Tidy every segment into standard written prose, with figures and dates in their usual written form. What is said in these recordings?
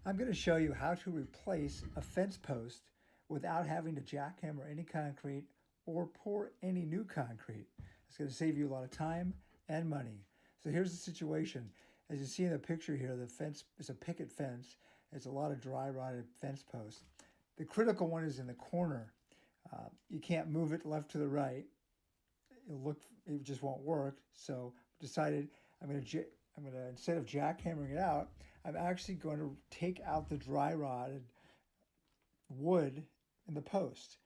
I'm going to show you how to replace a fence post without having to jackhammer any concrete or pour any new concrete. It's going to save you a lot of time and money. So here's the situation. As you see in the picture here, the fence is a picket fence. It's a lot of dry rotted fence posts. The critical one is in the corner. You can't move it left to the right. It just won't work. So I decided I'm going to instead of jackhammering it out, I'm actually going to take out the dry rotted wood in the post.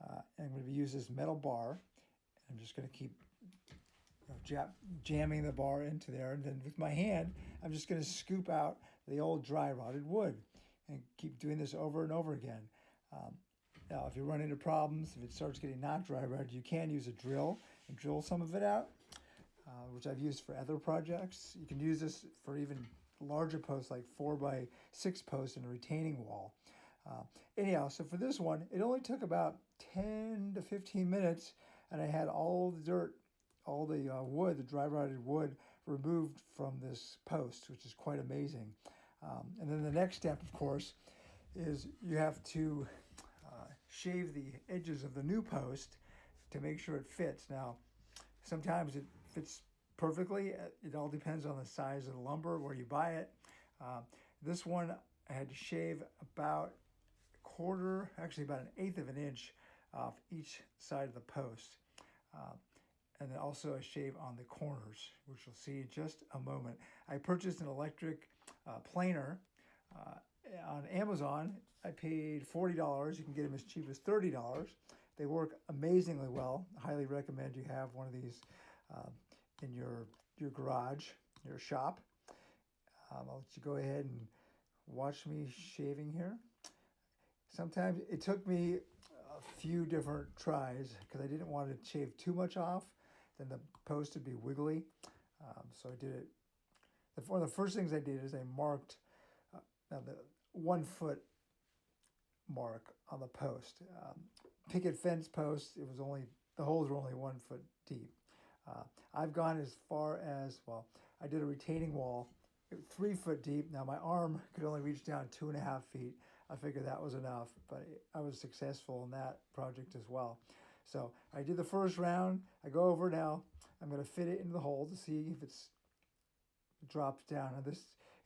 And I'm going to use this metal bar. I'm just going to keep jamming the bar into there, and then with my hand, I'm just going to scoop out the old dry rotted wood, and keep doing this over and over again. Now, if you run into problems, if it starts getting not dry rotted, you can use a drill and drill some of it out, which I've used for other projects. You can use this for even larger posts, like 4x6 posts in a retaining wall. Anyhow, so for this one, it only took about 10 to 15 minutes, and I had all the dirt, all the wood, the dry rotted wood, removed from this post, which is quite amazing. And then the next step, of course, is you have to shave the edges of the new post to make sure it fits. Now, sometimes it fits perfectly. It all depends on the size of the lumber, where you buy it. This one, I had to shave about a quarter, actually about an eighth of an inch off each side of the post. And then also a shave on the corners, which you'll see in just a moment. I purchased an electric planer on Amazon. I paid $40. You can get them as cheap as $30. They work amazingly well. I highly recommend you have one of these in your garage, your shop. I'll let you go ahead and watch me shaving here. Sometimes it took me a few different tries because I didn't want to shave too much off. Then the post would be wiggly. So I did it. One of the first things I did is I marked the 1 foot mark on the post. Picket fence post, the holes were only 1 foot deep. I've gone as far as, I did a retaining wall 3 foot deep. Now my arm could only reach down 2.5 feet. I figured that was enough, but I was successful in that project as well. So I did the first round. I go over now. I'm going to fit it into the hole to see if it's dropped down. And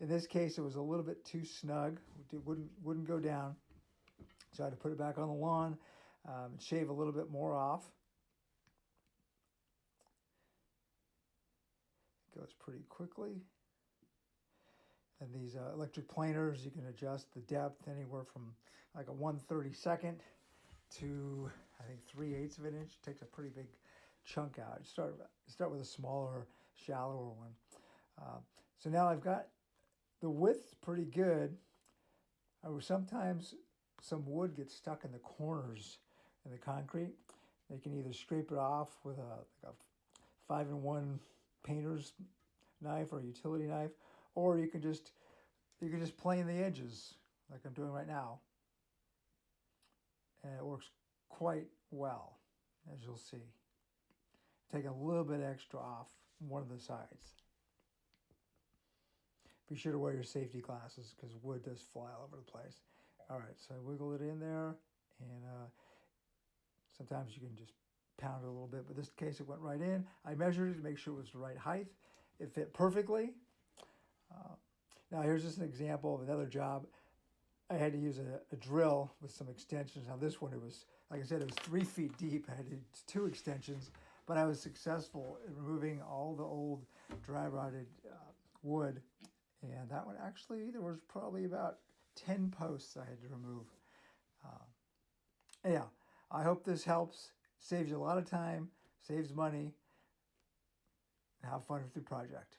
in this case, it was a little bit too snug. It wouldn't go down. So I had to put it back on the lawn and shave a little bit more off. It goes pretty quickly. And these electric planers, you can adjust the depth anywhere from like a 1/32 to, I think, 3/8 of an inch. It takes a pretty big chunk out. You start with a smaller, shallower one. So now I've got the width pretty good. Sometimes some wood gets stuck in the corners in the concrete. You can either scrape it off with a 5-in-1 painter's knife or a utility knife, or you can just plane the edges like I'm doing right now. And it works quite well, as you'll see. Take a little bit extra off one of the sides. Be sure to wear your safety glasses because wood does fly all over the place. All right, so I wiggle it in there, and sometimes you can just pound it a little bit, but in this case it went right in. I measured it to make sure it was the right height. It fit perfectly. Now here's just an example of another job. I had to use a drill with some extensions. Now this one, it was, like I said, it was 3 feet deep. I had to use 2 extensions, but I was successful in removing all the old dry rotted wood. And that one, actually, there was probably about 10 posts I had to remove. Yeah, I hope this helps. Saves you a lot of time, saves money, and have fun with your project.